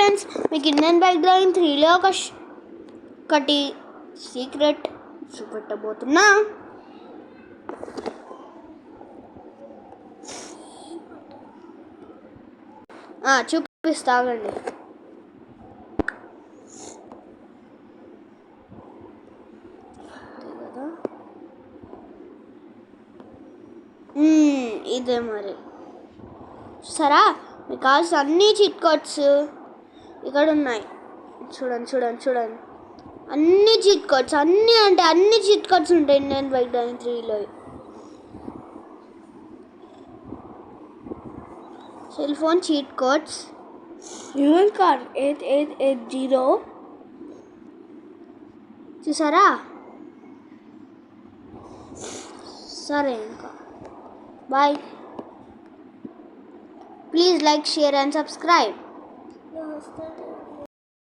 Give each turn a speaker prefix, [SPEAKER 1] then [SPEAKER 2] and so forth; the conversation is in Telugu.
[SPEAKER 1] ఫ్రెండ్స్, మీకు ఇండియన్ బైక్ డ్రైవింగ్ 3లో ఒకటి సీక్రెట్ చూపెట్టబోతున్నా. చూపిస్తాగండి. ఇదే మరి సరా, మీకు కావాల్సిన అన్ని చీట్ కోడ్స్ ఇక్కడ ఉన్నాయి. చూడండి అన్ని చీట్ కోడ్స్, అన్ని చీట్ కోడ్స్ ఉంటాయి ఇండియన్ బైక్ డ్రైవింగ్ 3లో. సెల్ ఫోన్ చీట్ కోడ్స్, న్యూయల్ కార్ 8880 చూసారా. సరే, ఇంకా bye. Please like, share and subscribe.